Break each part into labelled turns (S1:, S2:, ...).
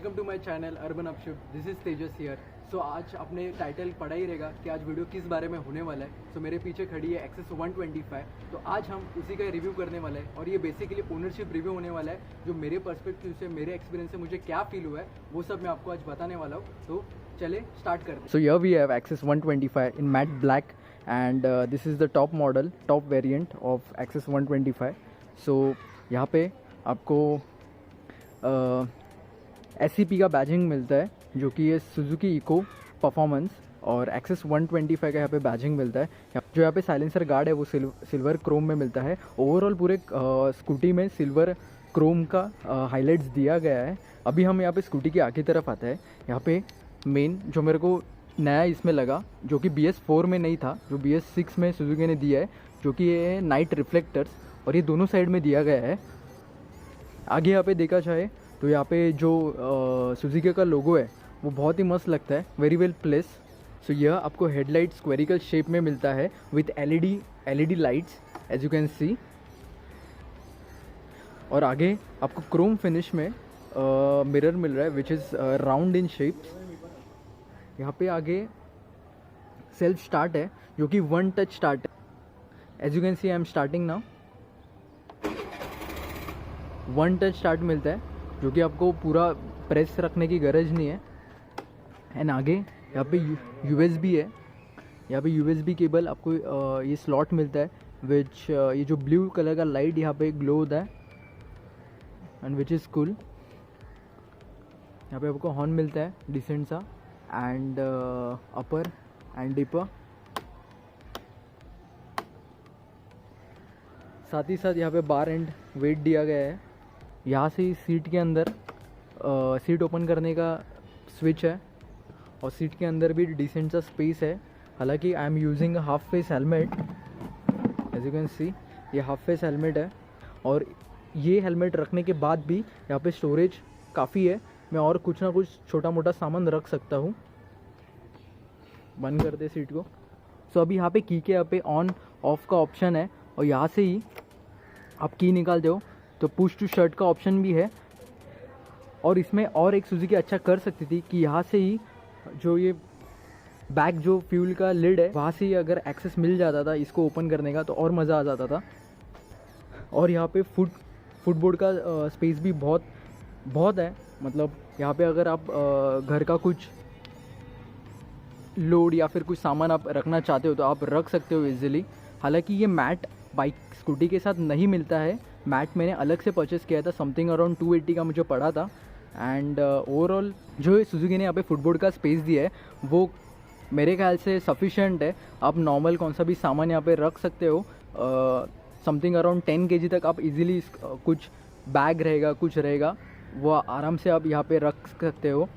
S1: Welcome to my channel Urban Upshoot. This is Tejas here. So आज आपने title पढ़ा ही रहेगा कि आज वीडियो किस बारे में होने वाला है। सो मेरे पीछे खड़ी है एक्सेस 125। तो आज हम उसी का रिव्यू करने वाला है और ये बेसिकली ओनरशिप रिव्यू होने वाला है। जो मेरे पर्सपेक्टिव से, मेरे एक्सपीरियंस से मुझे क्या फील हुआ है वो सब मैं आपको आज बताने वाला हूँ। तो चले स्टार्ट करते हैं। So here we have Access 125 in matte black and this is the top model, top variant of Access 125। So यहाँ पे आपको SCP का बैजिंग मिलता है, जो कि ये सुजुकी इको परफॉर्मेंस और एक्सेस 125 का यहाँ पे बैजिंग मिलता है। जो यहाँ पे साइलेंसर गार्ड है वो सिल्वर क्रोम में मिलता है। ओवरऑल पूरे स्कूटी में सिल्वर क्रोम का हाईलाइट्स दिया गया है। अभी हम यहाँ पे स्कूटी की आगे तरफ आता है। यहाँ पे मेन जो मेरे को नया इसमें लगा, जो कि BS4 में नहीं था, जो BS6 में सुजुकी ने दिया है, जो कि ये नाइट रिफ्लेक्टर्स और ये दोनों साइड में दिया गया है। आगे यहाँ पे देखा जाए तो यहाँ पे जो सुजुकी का लोगो है वो बहुत ही मस्त लगता है, वेरी वेल प्लेस। सो यह आपको हेडलाइट स्क्वेरिकल शेप में मिलता है with LED lights as you can see. और आगे आपको क्रोम फिनिश में मिरर मिल रहा है which is round in shapes. यहाँ पे आगे सेल्फ स्टार्ट है, जो कि 1 टच स्टार्ट है। As you can see I am starting now. 1 touch start मिलता है, जो कि आपको पूरा प्रेस रखने की गरज नहीं है। एंड आगे यहाँ पे USB है। यहाँ पे USB केबल आपको ये स्लॉट मिलता है विच ये जो ब्लू कलर का लाइट यहाँ पे ग्लो होता है एंड विच इज़ कूल। यहाँ पे आपको हॉर्न मिलता है डिसेंट सा एंड अपर एंड डिपर। साथ ही साथ यहाँ पे बार एंड वेट दिया गया है। यहाँ से सीट के अंदर सीट ओपन करने का स्विच है और सीट के अंदर भी डिसेंट सा स्पेस है। हालांकि I am using half face helmet, as you can see ये हाफ फेस हेलमेट है। और ये हेलमेट रखने के बाद भी यहाँ पे स्टोरेज काफ़ी है, मैं और कुछ ना कुछ छोटा मोटा सामान रख सकता हूँ। बंद कर दे सीट को। सो अभी यहाँ पे की के यहाँ पे ऑन ऑफ का ऑप्शन है और यहाँ से ही आप की निकाल दो तो पुश टू शर्ट का ऑप्शन भी है। और इसमें और एक सुजुकी अच्छा कर सकती थी कि यहाँ से ही जो ये बैक जो फ्यूल का लिड है वहाँ से ही अगर एक्सेस मिल जाता था इसको ओपन करने का तो और मज़ा आ जाता था। और यहाँ पे फुटबोर्ड का स्पेस भी बहुत है। मतलब यहाँ पे अगर आप घर का कुछ लोड या फिर कुछ सामान आप रखना चाहते हो तो आप रख सकते हो इजीली। हालांकि ये मैट बाइक स्कूटी के साथ नहीं मिलता है, मैट मैंने अलग से परचेस किया था, समथिंग अराउंड 280 का मुझे पड़ा था। एंड ओवरऑल जो सुजुकी ने यहाँ पे फुटबोर्ड का स्पेस दिया है वो मेरे ख्याल से सफिशिएंट है। आप नॉर्मल कौन सा भी सामान यहाँ पे रख सकते हो। समथिंग अराउंड 10 kg तक आप इजीली कुछ बैग रहेगा, कुछ रहेगा, वो आराम से आप यहाँ पे रख सकते हो।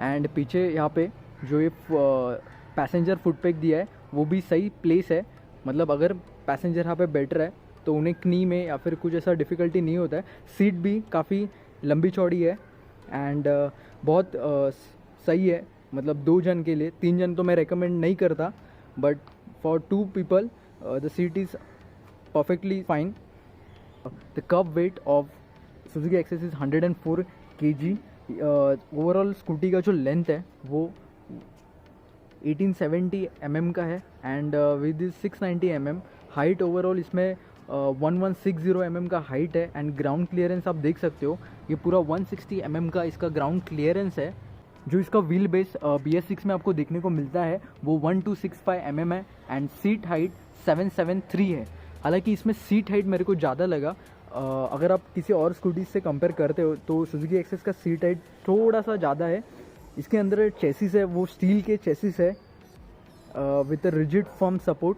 S1: एंड पीछे यहाँ पे जो ये पैसेंजर फुटपैक दिया है वो भी सही प्लेस है। मतलब अगर पैसेंजर यहाँ पे बैठ रहा है तो उन्हें कनी में या फिर कुछ ऐसा डिफ़िकल्टी नहीं होता है। सीट भी काफ़ी लंबी चौड़ी है एंड बहुत सही है। मतलब 2 जन के लिए, 3 जन तो मैं रेकमेंड नहीं करता, but for 2 people the seat is perfectly fine. The kerb weight of Suzuki Access is 104 kg। Overall scooty का जो लेंथ है वो 1870 mm का है and with 690 mm height. Overall इसमें 1160 mm का हाइट है एंड ग्राउंड क्लियरेंस आप देख सकते हो, ये पूरा 160 mm का इसका ग्राउंड क्लियरेंस है। जो इसका व्हील बेस BS6 में आपको देखने को मिलता है वो 1265 mm है एंड सीट हाइट 773 है। हालांकि इसमें सीट हाइट मेरे को ज़्यादा लगा। अगर आप किसी और स्कूटी से कंपेयर करते हो तो सुजुकी एक्सेस का सीट हाइट थोड़ा सा ज़्यादा है। इसके अंदर चेसिस है वो स्टील के चेसिस है विथ रिजिड फर्म सपोर्ट।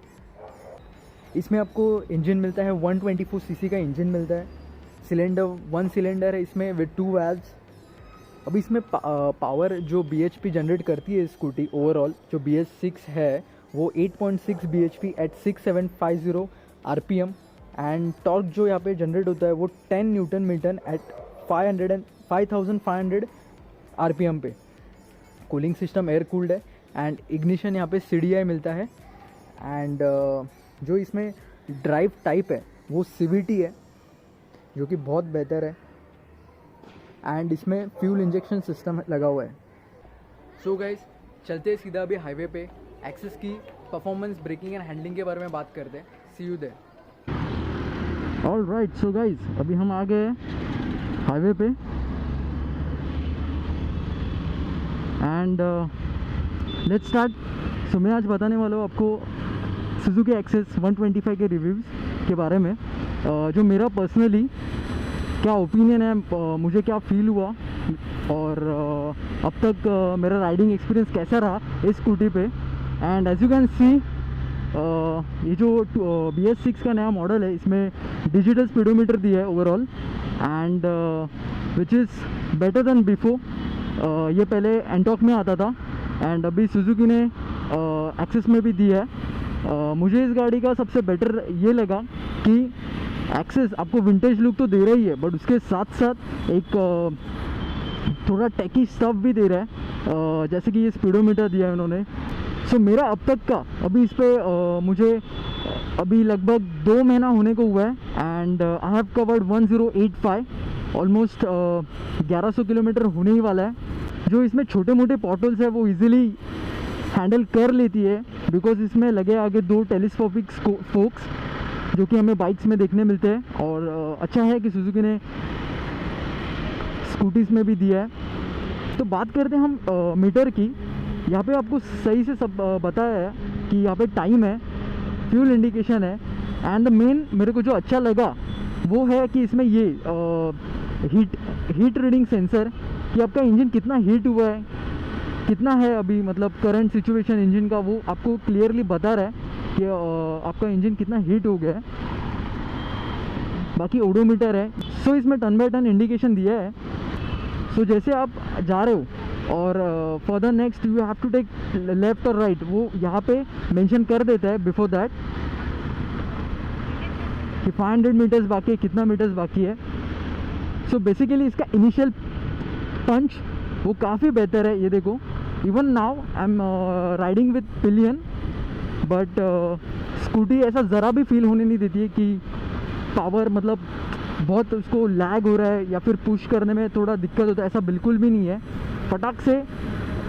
S1: इसमें आपको इंजन मिलता है 124 cc का इंजन मिलता है। सिलेंडर 1 सिलेंडर है इसमें विथ 2 valves। अब इसमें पावर जो BHP जनरेट करती है स्कूटी, ओवरऑल जो BS6 है वो 8.6 BHP at 6750 RPM and torque जो यहाँ पे जनरेट होता है वो 10 न्यूटन मीटर एट 5500 RPM पे। कूलिंग सिस्टम एयर कूल्ड है एंड इग्निशन यहाँ पे CDI मिलता है। एंड जो इसमें ड्राइव टाइप है वो CVT है, जो कि बहुत बेहतर है। एंड इसमें फ्यूल इंजेक्शन सिस्टम लगा हुआ है। सो गाइस, चलते सीधा अभी हाईवे पे एक्सेस की परफॉर्मेंस, ब्रेकिंग एंड हैंडलिंग के बारे में बात करते हैं। See you there. All right, so guys अभी हम आ गए हाईवे पे एंड लेट्स स्टार्ट। सो मैं आज बताने वाला हूँ आपको सुजुकी एक्सेस 125 के रिव्यूज़ के बारे में, जो मेरा पर्सनली क्या ओपिनियन है, मुझे क्या फील हुआ और अब तक मेरा राइडिंग एक्सपीरियंस कैसा रहा इस स्कूटी पे। And as you can see, ये जो BS6 का नया मॉडल है, इसमें डिजिटल स्पीडोमीटर दिया है overall and which is better than before. ये पहले एंटॉक में आता था एंड अभी सुजुकी ने एक्सेस में भी दिया है। मुझे इस गाड़ी का सबसे बेटर ये लगा कि एक्सेस आपको विंटेज लुक तो दे रही है, बट उसके साथ साथ एक थोड़ा टेकी स्टफ भी दे रहा है, जैसे कि ये स्पीडोमीटर दिया है उन्होंने। सो मेरा अब तक का अभी इस पर मुझे अभी लगभग 2 महीना होने को हुआ है and I have covered 1085, almost 1100 kilometre होने ही वाला है। जो इसमें छोटे मोटे पॉटल्स है वो इजीली हैंडल कर लेती है, बिकॉज इसमें लगे आगे 2 टेलीस्कोपिक फोक्स जो कि हमें बाइक्स में देखने मिलते हैं। और अच्छा है कि सुजुकी ने स्कूटीज़ में भी दिया है। तो बात करते हैं हम मीटर की। यहाँ पे आपको सही से सब बताया है कि यहाँ पे टाइम है, फ्यूल इंडिकेशन है एंड द मेन मेरे को जो अच्छा लगा वो है कि इसमें ये हीट रीडिंग सेंसर, कि आपका इंजन कितना हीट हुआ है, कितना है अभी, मतलब करंट सिचुएशन इंजन का, वो आपको क्लियरली बता रहा है कि आपका इंजन कितना हीट हो गया है। बाकी ओडोमीटर है। सो इसमें टन बाय टन इंडिकेशन दिया है। सो जैसे आप जा रहे हो और further next you have to take left और राइट, वो यहाँ पे मेंशन कर देता है बिफोर दैट कि 500 मीटर्स बाकी है, कितना मीटर्स बाकी है। सो बेसिकली इसका इनिशियल पंच वो काफ़ी बेहतर है। ये देखो, even now I am riding with pillion, but scooty ऐसा ज़रा भी फील होने नहीं देती है कि पावर मतलब बहुत उसको लैग हो रहा है या फिर पुश करने में थोड़ा दिक्कत होता है, ऐसा बिल्कुल भी नहीं है। फटाक से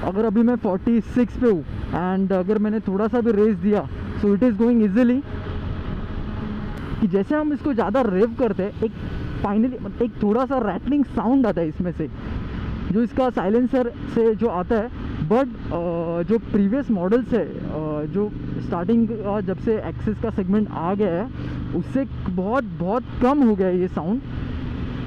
S1: अगर अभी मैं 46 पे हूँ एंड अगर मैंने थोड़ा सा भी रेस दिया, so it is going easily. कि जैसे हम इसको ज़्यादा रेव करते हैं, एक फाइनली एक थोड़ा सा रैटलिंग साउंड आता है इसमें से, जो इसका साइलेंसर से जो आता है। बट जो प्रीवियस मॉडल्स है, जो स्टार्टिंग जब से एक्सेस का सेगमेंट आ गया है, उससे बहुत कम हो गया है ये साउंड।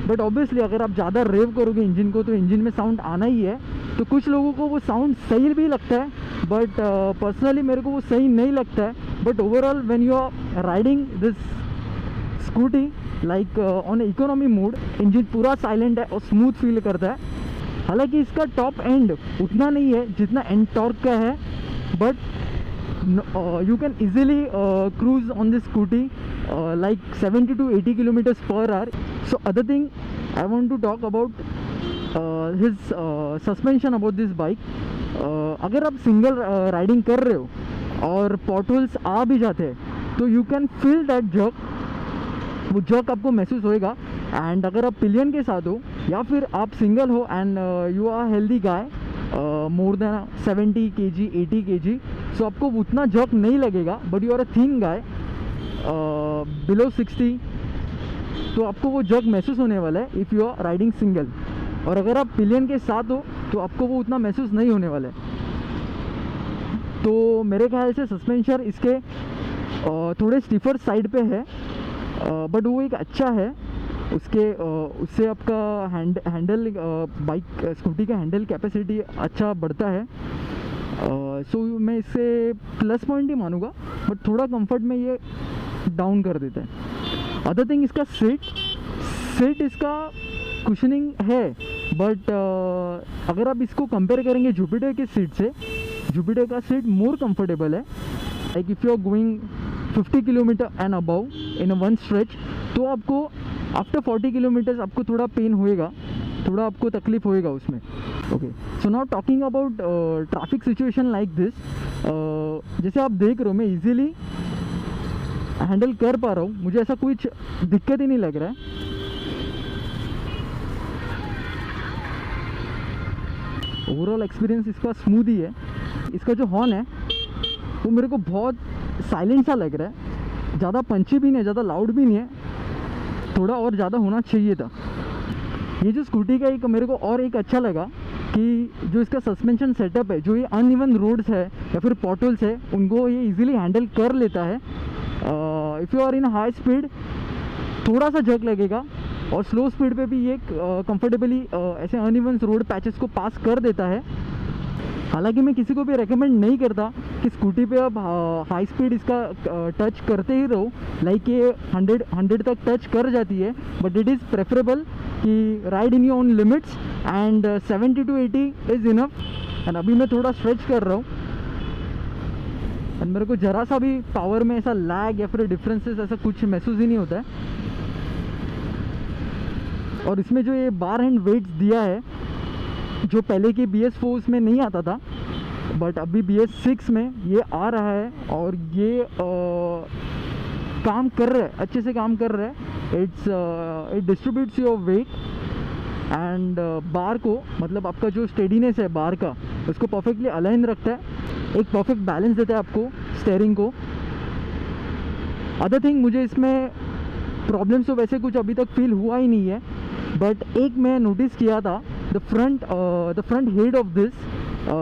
S1: बट ऑब्वियसली अगर आप ज़्यादा रेव करोगे इंजन को तो इंजन में साउंड आना ही है। तो कुछ लोगों को वो साउंड सही भी लगता है, बट पर्सनली मेरे को वो सही नहीं लगता है। But overall when you are riding this scooty like on economy mode, engine पूरा साइलेंट है और स्मूथ फील करता है। हालांकि इसका टॉप एंड उतना नहीं है जितना एंटॉर्क का है, but you can easily cruise on this scooty like 70 to 80 kilometers per hour. So other thing I want to talk about his suspension about this bike. अगर आप सिंगल राइडिंग कर रहे हो और पॉटहोल्स आ भी जाते हैं तो you can feel that jerk, वो जर्क आपको महसूस होएगा। एंड अगर आप पिलियन के साथ हो या फिर आप सिंगल हो and you are healthy guy, more than 70 kg 80 kg, so आपको उतना जर्क नहीं लगेगा। But you are a thin guy below 60, तो आपको वो जर्क महसूस होने वाला है if you are riding single. और अगर आप पिलियन के साथ हो तो आपको वो उतना महसूस नहीं होने वाला है। तो मेरे ख्याल से सस्पेंशन इसके थोड़े स्टिफर साइड पे है, बट वो एक अच्छा है। उससे आपका हैंडल बाइक स्कूटी का हैंडल कैपेसिटी अच्छा बढ़ता है। सो मैं इससे प्लस पॉइंट ही मानूंगा, बट थोड़ा कंफर्ट में ये डाउन कर देता है। अदर थिंग इसका सीट इसका कुशनिंग है, बट अगर आप इसको कंपेयर करेंगे जुपिटर के सीट से, जुपिटर का सीट मोर कंफर्टेबल है। Like if you are going 50 kilometre and above in a one stretch, तो आपको आफ्टर 40 किलोमीटर्स आपको थोड़ा पेन होएगा, थोड़ा आपको तकलीफ होएगा उसमें। Okay, so now talking about traffic situation like this, जैसे आप देख रहे हो मैं इजीली हैंडल कर पा रहा हूँ, मुझे ऐसा कुछ दिक्कत ही नहीं लग रहा है।
S2: ओवरऑल एक्सपीरियंस इसका स्मूथ ही है। इसका जो हॉर्न है वो मेरे को बहुत साइलेंट सा लग रहा है, ज़्यादा पंची भी नहीं है, ज़्यादा लाउड भी नहीं है, थोड़ा और ज़्यादा होना चाहिए था। ये जो स्कूटी का एक मेरे को और एक अच्छा लगा कि जो इसका सस्पेंशन सेटअप है, जो ये अनइवन रोड्स है या फिर पॉटल्स है उनको ये इजीली हैंडल कर लेता है। If you are in high speed थोड़ा सा झक लगेगा, और स्लो स्पीड पे भी ये कंफर्टेबली ऐसे अनइवन रोड पैचेस को पास कर देता है। हालांकि मैं किसी को भी रेकमेंड नहीं करता कि स्कूटी पे अब हाई स्पीड इसका टच करते ही रहो, लाइक ये 100 तक टच कर जाती है, बट इट इज़ प्रेफरेबल कि ride in your own limits and 70 to 80 is enough. And अभी मैं थोड़ा स्ट्रेच कर रहा हूँ एंड मेरे को ज़रा सा भी पावर में ऐसा लैग या फिर डिफरेंसेस ऐसा कुछ महसूस ही नहीं होता है। और इसमें जो ये बार हैंड वेट्स दिया है, जो पहले के BS4 में नहीं आता था बट अभी BS6 में ये आ रहा है, और ये काम कर रहा है, अच्छे से काम कर रहा है। It distributes your weight and बार को, मतलब आपका जो स्टेडीनेस है बार का, उसको परफेक्टली अलाइन रखता है, एक परफेक्ट बैलेंस देता है आपको स्टेयरिंग को। अदर थिंग, मुझे इसमें प्रॉब्लम्स तो वैसे कुछ अभी तक फील हुआ ही नहीं है, बट एक मैं नोटिस किया था, the front head of this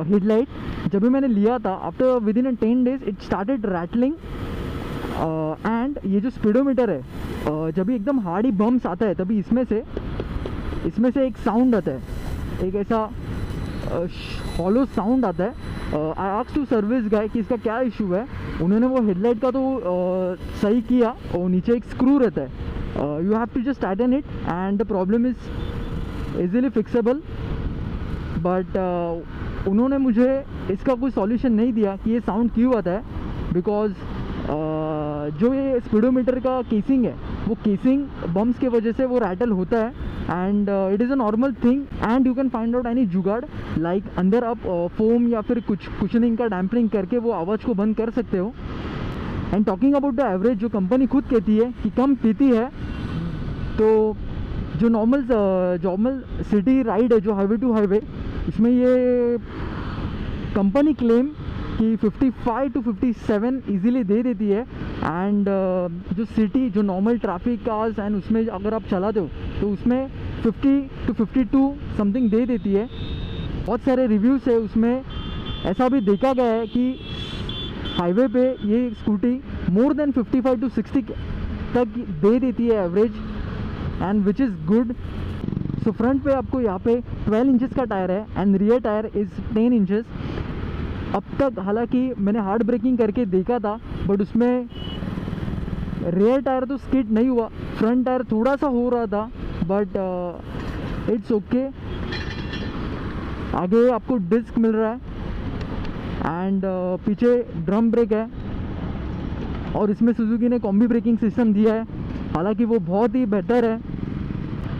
S2: headlight जब भी मैंने लिया था, after with in 10 days it started rattling. And ये जो स्पीडोमीटर है, जब भी एकदम हार्ड ही बम्स आता है तभी इसमें से एक साउंड आता है, एक ऐसा हॉलो साउंड आता है। आई आस्क्ड टू सर्विस गाय कि इसका क्या इशू है। उन्होंने वो हेडलाइट का तो सही किया, और नीचे एक स्क्रू रहता है, you have to just tighten it and the problem is easily fixable, but उन्होंने मुझे इसका कोई सॉल्यूशन नहीं दिया कि ये साउंड क्यों आता है, बिकॉज जो ये स्पीडोमीटर का केसिंग है, वो केसिंग बम्स के वजह से वो रैटल होता है, and it is a normal thing and you can find out any जुगाड़, लाइक अंदर आप फोम या फिर कुछ कुशनिंग का डैम्परिंग करके वो आवाज़ को बंद कर सकते हो। And talking about the average, जो कंपनी खुद कहती है कि कम पीती है, तो जो नॉर्मल सिटी राइड है, जो हाईवे टू हाईवे, इसमें ये कंपनी क्लेम कि 55 to 57 इजीली दे देती है। एंड जो सिटी, जो नॉर्मल ट्रैफिक कार्स एंड उसमें अगर आप चलाते हो तो उसमें 50 to 52 समथिंग दे देती है। बहुत सारे रिव्यूज़ है उसमें, ऐसा भी देखा गया है कि हाईवे पे ये स्कूटी मोर देन 55 to 60 तक दे देती है average, and which is good. So front पे आपको यहाँ पे 12 इंचेस का टायर है and rear tyre is 10 inches. अब तक हालांकि मैंने हार्ड ब्रेकिंग करके देखा था, बट उसमें रियर टायर तो स्किड नहीं हुआ, फ्रंट टायर थोड़ा सा हो रहा था, बट इट्स ओके। आगे आपको डिस्क मिल रहा है एंड पीछे ड्रम ब्रेक है, और इसमें सुजुकी ने कॉम्बी ब्रेकिंग सिस्टम दिया है, हालांकि वो बहुत ही बेहतर है।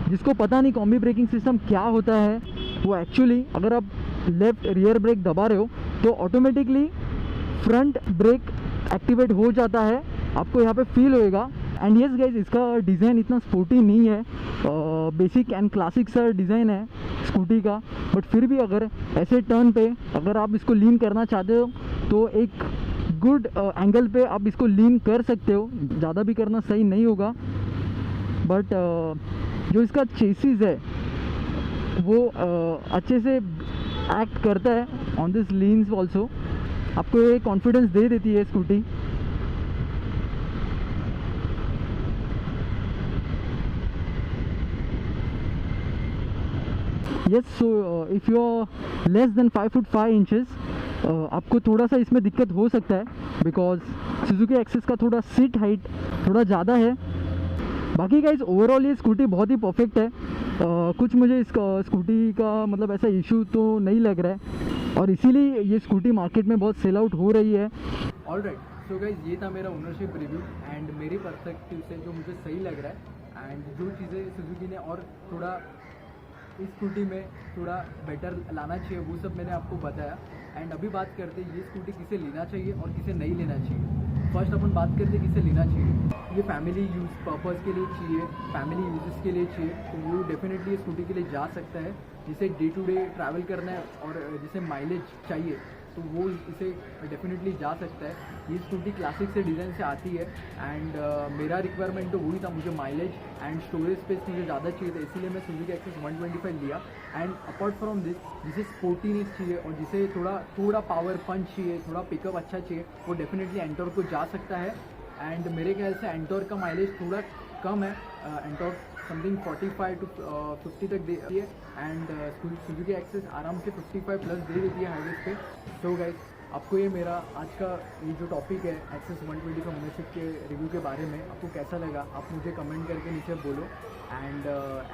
S2: जिसको पता नहीं कॉम्बी ब्रेकिंग सिस्टम क्या होता है, वो एक्चुअली अगर आप लेफ्ट रियर ब्रेक दबा रहे हो तो ऑटोमेटिकली फ्रंट ब्रेक एक्टिवेट हो जाता है, आपको यहाँ पे फील होएगा। एंड यस गाइज, इसका डिज़ाइन इतना स्पोर्टी नहीं है, बेसिक एंड क्लासिक सा डिज़ाइन है स्कूटी का, बट फिर भी अगर ऐसे टर्न पे अगर आप इसको लीन करना चाहते हो तो एक गुड एंगल पे आप इसको लीन कर सकते हो, ज़्यादा भी करना सही नहीं होगा। बट जो इसका चेसिस है वो अच्छे से एक्ट करता है ऑन दिस लीन्स ऑल्सो, आपको ये कॉन्फिडेंस दे देती है scooty. Yes, so if you are less than 5 foot 5 inches आपको थोड़ा सा इसमें दिक्कत हो सकता है, बिकॉज सुजुकी एक्सेस का थोड़ा सीट हाइट थोड़ा ज़्यादा है। बाकी गाइस ओवरऑल ये स्कूटी बहुत ही परफेक्ट है, कुछ मुझे इस स्कूटी का मतलब ऐसा इशू तो नहीं लग रहा है, और इसीलिए ये स्कूटी मार्केट में बहुत सेल आउट हो रही है।
S1: ऑलराइट, सो गाइस ये था मेरा ओनरशिप रिव्यू एंड मेरे पर्सपेक्टिव से जो मुझे सही लग रहा है, एंड जो चीज़ें सुजुकी ने और थोड़ा इस स्कूटी में थोड़ा बेटर लाना चाहिए वो सब मैंने आपको बताया। एंड अभी बात करते हैं ये स्कूटी किसे लेना चाहिए और किसे नहीं लेना चाहिए। फर्स्ट अपन बात करते हैं किसे लेना चाहिए। ये फैमिली यूज़ पर्पज़ के लिए चाहिए, फैमिली यूजेस के लिए चाहिए, तो वो डेफिनेटली ये स्कूटी के लिए जा सकता है। जिसे डे टू डे ट्रैवल करना है और जिसे माइलेज चाहिए तो वो इसे डेफिनेटली जा सकता है। ये स्कूटी क्लासिक से डिज़ाइन से आती है एंड मेरा रिक्वायरमेंट तो वही था, मुझे माइलेज एंड स्टोरेज स्पेस मुझे ज़्यादा चाहिए था, इसीलिए मैं सुजुकी एक्सेस 125 लिया। एंड अपार्ट फ्रॉम दिस जिसे स्पोर्टीनेस चाहिए और जिसे थोड़ा पावर पंच चाहिए, थोड़ा पिकअप अच्छा चाहिए, वो डेफिनेटली एंटोर को जा सकता है। एंड मेरे ख्याल से एंटोर का माइलेज थोड़ा कम है, एंटोर समथिंग 45 to 50 तक देती है एंड सुजुकी एक्सेस आराम से 55 प्लस दे देती है हाईवेज पे। तो गाइस आपको ये मेरा आज का ये जो टॉपिक है एक्सेस 125 ओनरशिप के रिव्यू के बारे में आपको कैसा लगा, आप मुझे कमेंट करके नीचे बोलो। एंड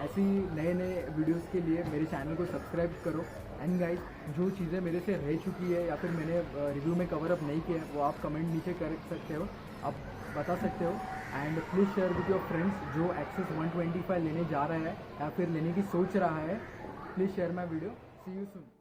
S1: ऐसी नए वीडियोस के लिए मेरे चैनल को सब्सक्राइब करो। एंड गाइस जो चीज़ें मेरे से रह चुकी है या फिर मैंने रिव्यू में कवर अप नहीं किया वो आप कमेंट नीचे कर सकते हो, आप बता सकते हो। And please share with your friends जो एक्सेस 125 लेने जा रहा है या फिर लेने की सोच रहा है। Please share my video. See you soon.